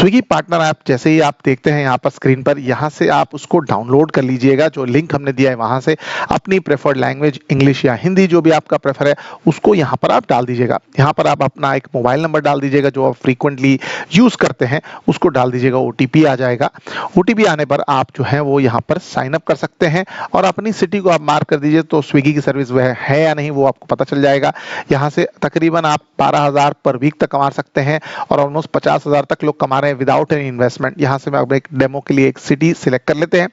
Swiggy partner app जैसे ही आप देखते हैं यहाँ पर स्क्रीन पर, यहाँ से आप उसको डाउनलोड कर लीजिएगा। जो लिंक हमने दिया है वहाँ से अपनी प्रेफर्ड लैंग्वेज इंग्लिश या हिंदी जो भी आपका प्रेफर है उसको यहाँ पर आप डाल दीजिएगा। यहाँ पर आप अपना एक मोबाइल नंबर डाल दीजिएगा जो आप फ्रीक्वेंटली यूज़ करते हैं, उसको डाल दीजिएगा। ओटीपी आ जाएगा। ओटीपी आने पर आप जो है वो यहाँ पर साइन अप कर सकते हैं और अपनी सिटी को आप मार्क कर दीजिए तो स्विगी की सर्विस वह है या नहीं वो आपको पता चल जाएगा। यहाँ से तकरीबन आप 12,000 पर वीक तक कमा सकते हैं और ऑलमोस्ट 50,000 तक लोग कमा रहे हैं विदाउट एनी इन्वेस्टमेंट। यहाँ से मैं अब एक डेमो के लिए एक सिटी सिलेक्ट कर लेते हैं।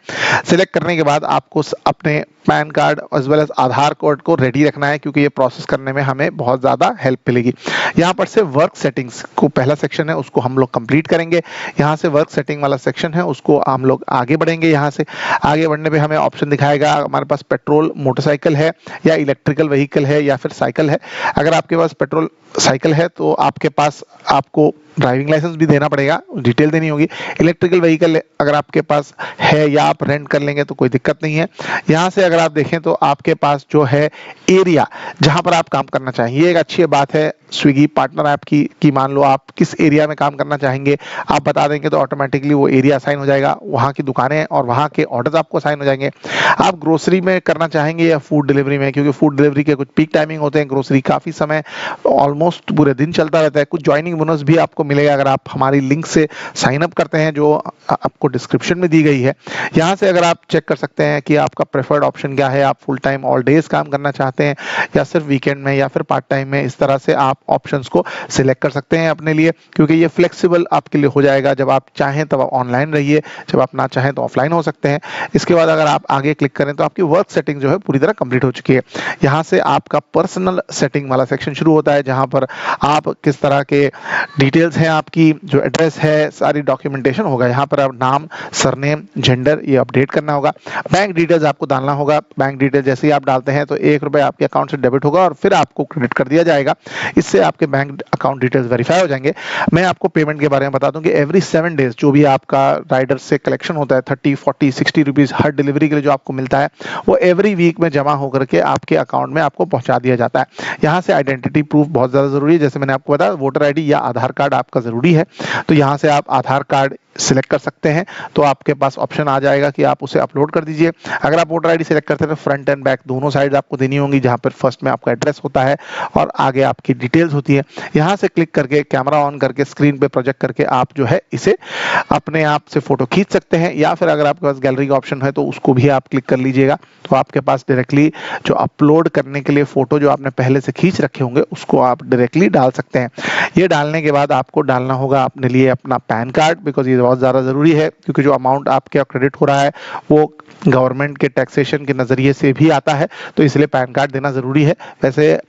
सिलेक्ट करने के बाद आपको अपने PAN card as well as Aadhaar card को रेडी रखना है क्योंकि ये प्रोसेस करने में हमें बहुत ज़्यादा हेल्प मिलेगी। यहाँ पर से वर्क सेटिंग्स को पहला सेक्शन है उसको हम लोग कंप्लीट करेंगे। यहाँ से वर्क सेटिंग वाला सेक्शन है उसको हम लोग आगे बढ़ेंगे। यहाँ से आगे बढ़ने पे हमें ऑप्शन दिखाएगा हमारे पास पेट्रोल मोटरसाइकिल है या इलेक्ट्रिकल व्हीकल है या फिर साइकिल है। अगर आपके पास पेट्रोल साइकिल है तो आपके पास आपको ड्राइविंग लाइसेंस भी देना पड़ेगा, डिटेल देनी होगी। इलेक्ट्रिकल व्हीकल अगर आपके पास है या आप रेंट कर लेंगे तो कोई दिक्कत नहीं है। यहाँ से अगर आप देखें तो आपके पास जो है एरिया जहाँ पर आप काम करना चाहेंगे, ये एक अच्छी बात है स्विगी पार्टनर ऐप की कि मान लो आप किस एरिया में काम करना चाहेंगे आप बता देंगे तो ऑटोमेटिकली वो एरिया असाइन हो जाएगा, वहाँ की दुकानें और वहाँ के ऑर्डर्स आपको असाइन हो जाएंगे। आप ग्रोसरी में करना चाहेंगे या फूड डिलीवरी में, क्योंकि फूड डिलीवरी के कुछ पीक टाइमिंग होते हैं, ग्रोसरी काफ़ी समय ऑलमोस्ट पूरे दिन चलता रहता है। कुछ ज्वाइनिंग बोनस भी आपको मिलेगा अगर आप हमारी लिंक से साइन अप करते हैं जो आपको डिस्क्रिप्शन में दी गई है। यहाँ से अगर आप चेक कर सकते हैं कि आपका प्रेफर्ड ऑप्शन क्या है, आप फुल टाइम ऑल डेज काम करना चाहते हैं या सिर्फ वीकेंड में या फिर पार्ट टाइम में। इस तरह से आप ऑप्शंस को सिलेक्ट कर सकते हैं अपने लिए, क्योंकि ये फ्लेक्सिबल आपके लिए हो जाएगा। जब आप चाहें तब आप ऑनलाइन रहिए, जब आप ना चाहें तो ऑफलाइन हो सकते हैं। इसके बाद अगर आप आगे क्लिक करें तो आपकी वर्क सेटिंग जो है पूरी तरह कंप्लीट हो चुकी है। यहाँ से आपका पर्सनल सेटिंग वाला सेक्शन शुरू होता है जहाँ पर आप किस तरह के डिटेल्स हैं, आपकी जो एड्रेस है, सारी डॉक्यूमेंटेशन होगा। यहाँ पर आप नाम, सरनेम, जेंडर ये अपडेट करना होगा। बैंक डिटेल्स आपको डालना होगा। बैंक डिटेल जैसे ही आप डालते हैं तो ₹1 आपके अकाउंट से डेबिट होगा और फिर आपको क्रेडिट कर दिया जाएगा। इससे आपके बैंक अकाउंट डिटेल्स वेरीफाई हो जाएंगे। मैं आपको पेमेंट के बारे में बता दूं कि एवरी 7 डेज जो भी आपका राइडर से कलेक्शन होता है 30, 40, 60 रुपीज हर डिलीवरी के लिए जो आपको मिलता है वो एवरी वीक में जमा होकर के आपके अकाउंट में आपको पहुंचा दिया जाता है। यहाँ से आइडेंटिटी प्रूफ बहुत ज़्यादा जरूरी है। जैसे मैंने आपको बताया वोटर आईडी या आधार कार्ड आपका जरूरी है, तो यहाँ से आप आधार कार्ड सिलेक्ट कर सकते हैं तो आपके पास ऑप्शन आ जाएगा कि आप उसे अपलोड कर दीजिए। अगर आप वोटर आईडी सिलेक्ट करते हैं तो फ्रंट एंड बैक दोनों साइड आपको देनी होंगी, जहां पर फर्स्ट में आपका एड्रेस होता है और आगे आपकी डिटेल्स होती है। यहां से क्लिक करके कैमरा ऑन करके स्क्रीन पे प्रोजेक्ट करके आप जो है इसे अपने आप से फोटो खींच सकते हैं, या फिर अगर आपके पास गैलरी का ऑप्शन है तो उसको भी आप क्लिक कर लीजिएगा तो आपके पास डायरेक्टली जो अपलोड करने के लिए फोटो जो आपने पहले से खींच रखे होंगे उसको आप डायरेक्टली डाल सकते हैं। ये डालने के बाद आपको डालना होगा अपने लिए अपना पैन कार्ड, बिकॉज ये बहुत ज़्यादा ज़रूरी है क्योंकि जो अमाउंट आपके क्रेडिट हो रहा है वो गवर्नमेंट के टैक्सेशन के नज़रिए से भी आता है, तो इसलिए पैन कार्ड देना ज़रूरी है। वैसे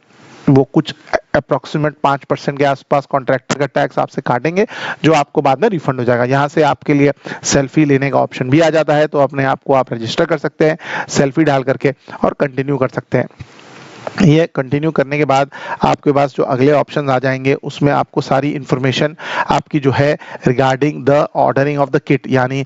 वो कुछ अप्रोक्सीमेट 5% के आसपास कॉन्ट्रैक्टर का टैक्स आपसे काटेंगे जो आपको बाद में रिफंड हो जाएगा। यहाँ से आपके लिए सेल्फी लेने का ऑप्शन भी आ जाता है, तो अपने आप को आप रजिस्टर कर सकते हैं सेल्फी डाल करके और कंटिन्यू कर सकते हैं। ये कंटिन्यू करने के बाद आपके पास जो अगले ऑप्शन आ जाएंगे उसमें आपको सारी इंफॉर्मेशन आपकी जो है regarding the ordering of the kit, यानी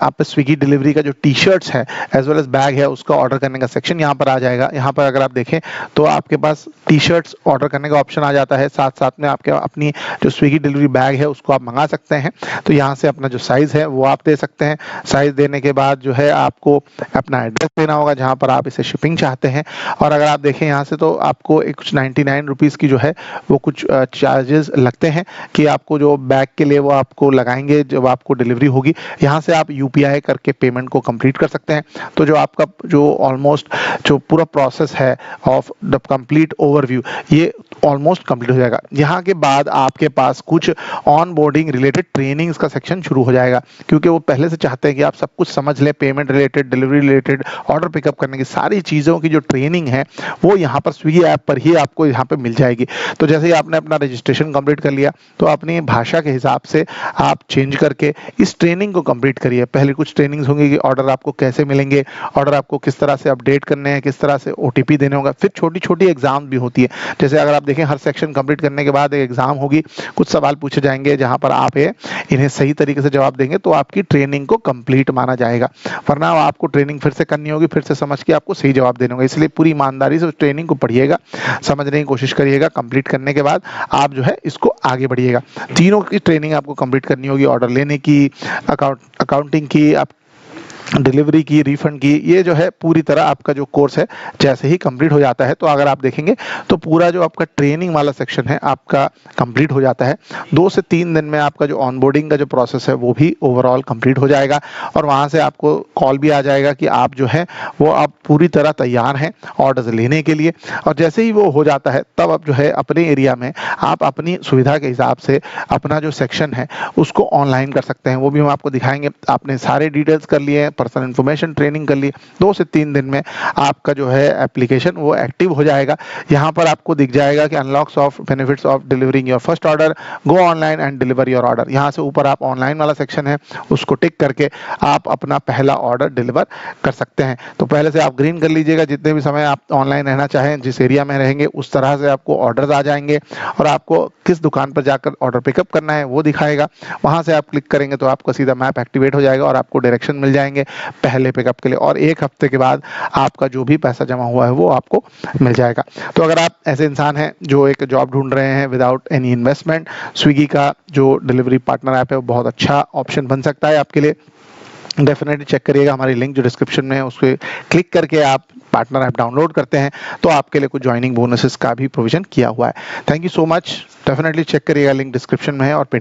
आप स्विगी डिलीवरी का जो टी शर्ट्स है एज वेल एज बैग है उसका ऑर्डर करने का सेक्शन यहाँ पर आ जाएगा। यहाँ पर अगर आप देखें तो आपके पास टी शर्ट्स ऑर्डर करने का ऑप्शन आ जाता है, साथ साथ में आपके अपनी जो स्विगी डिलीवरी बैग है उसको आप मंगा सकते हैं। तो यहाँ से अपना जो साइज़ है वो आप दे सकते हैं। साइज़ देने के बाद जो है आपको अपना एड्रेस देना होगा जहाँ पर आप इसे शिपिंग चाहते हैं, और अगर आप देखें यहाँ से तो आपको एक कुछ 99 रुपीज़ की जो है वो कुछ चार्जेस लगते हैं कि आपको जो बैग के लिए वो आपको लगाएंगे जब आपको डिलीवरी होगी। यहाँ से आप यूपीआई करके पेमेंट को कंप्लीट कर सकते हैं। तो जो आपका जो ऑलमोस्ट जो पूरा प्रोसेस है ऑफ द कंप्लीट ओवरव्यू ये ऑलमोस्ट कंप्लीट हो जाएगा। यहाँ के बाद आपके पास कुछ ऑन बोर्डिंग रिलेटेड ट्रेनिंग्स का सेक्शन शुरू हो जाएगा, क्योंकि वो पहले से चाहते हैं कि आप सब कुछ समझ लें, payment related, delivery related, order pickup करने की सारी चीज़ों की जो ट्रेनिंग है वो यहाँ पर स्विगी ऐप पर ही आपको यहाँ पे मिल जाएगी। तो जैसे ही आपने अपना रजिस्ट्रेशन कंप्लीट कर लिया तो अपनी भाषा के हिसाब से आप चेंज करके इस ट्रेनिंग को कंप्लीट करिए। पहले कुछ ट्रेनिंग्स होंगी कि ऑर्डर आपको कैसे मिलेंगे, ऑर्डर आपको किस तरह से अपडेट करने हैं, किस तरह से ओटीपी देने होगा, फिर छोटी छोटी एग्जाम भी होती है। जैसे अगर आप देखें हर सेक्शन कंप्लीट करने के बाद एक एग्जाम होगी, कुछ सवाल पूछे जाएंगे जहां पर आप इन्हें सही तरीके से जवाब देंगे तो आपकी ट्रेनिंग को कंप्लीट माना जाएगा, वरना आपको ट्रेनिंग फिर से करनी होगी, फिर से समझ के आपको सही जवाब देना होगा। इसलिए पूरी ईमानदारी से उस ट्रेनिंग को पढ़िएगा, समझने की कोशिश करिएगा, कंप्लीट करने के बाद आप जो है इसको आगे बढ़िएगा। तीनों की ट्रेनिंग आपको कंप्लीट करनी होगी, ऑर्डर लेने की, अकाउंटिंग की, आप डिलीवरी की, रिफंड की, ये जो है पूरी तरह आपका जो कोर्स है जैसे ही कंप्लीट हो जाता है तो अगर आप देखेंगे तो पूरा जो आपका ट्रेनिंग वाला सेक्शन है आपका कंप्लीट हो जाता है। 2 से 3 दिन में आपका जो ऑनबोर्डिंग का जो प्रोसेस है वो भी ओवरऑल कंप्लीट हो जाएगा और वहां से आपको कॉल भी आ जाएगा कि आप जो है वो आप पूरी तरह तैयार हैं ऑर्डर्स लेने के लिए। और जैसे ही वो हो जाता है तब आप जो है अपने एरिया में आप अपनी सुविधा के हिसाब से अपना जो सेक्शन है उसको ऑनलाइन कर सकते हैं, वो भी हम आपको दिखाएंगे। आपने सारे डिटेल्स कर लिए, पर्सनल इन्फॉर्मेशन ट्रेनिंग कर ली, 2 से 3 दिन में आपका जो है एप्लीकेशन वो एक्टिव हो जाएगा। यहाँ पर आपको दिख जाएगा कि unlocks of benefits of delivering your first order, go online and deliver your order. यहाँ से ऊपर आप ऑनलाइन वाला सेक्शन है उसको टिक करके आप अपना पहला ऑर्डर डिलीवर कर सकते हैं। तो पहले से आप ग्रीन कर लीजिएगा, जितने भी समय आप ऑनलाइन रहना चाहें, जिस एरिया में रहेंगे उस तरह से आपको ऑर्डर्स आ जाएंगे और आपको किस दुकान पर जाकर ऑर्डर पिकअप करना है वो दिखाएगा। वहां से आप क्लिक करेंगे तो आपका सीधा मैप एक्टिवेट हो जाएगा और आपको डायरेक्शन मिल जाएंगे पहले पिकअप के लिए, और 1 हफ्ते के बाद आपका जो भी पैसा जमा हुआ है वो आपको मिल जाएगा। तो अगर आप ऐसे इंसान हैं जो एक जॉब ढूंढ रहे हैं विदाउट एनी इन्वेस्टमेंट, स्विगी का जो डिलीवरी पार्टनर ऐप है वो बहुत अच्छा ऑप्शन बन सकता है आपके लिए। डेफिनेटली चेक करिएगा, हमारी लिंक जो डिस्क्रिप्शन में है उस पर क्लिक करके आप पार्टनर ऐप डाउनलोड करते हैं तो आपके लिए कुछ ज्वाइनिंग बोनसेस का भी प्रोविजन किया हुआ है। Thank you so much, definitely check करिएगा, लिंक डिस्क्रिप्शन में है और पिन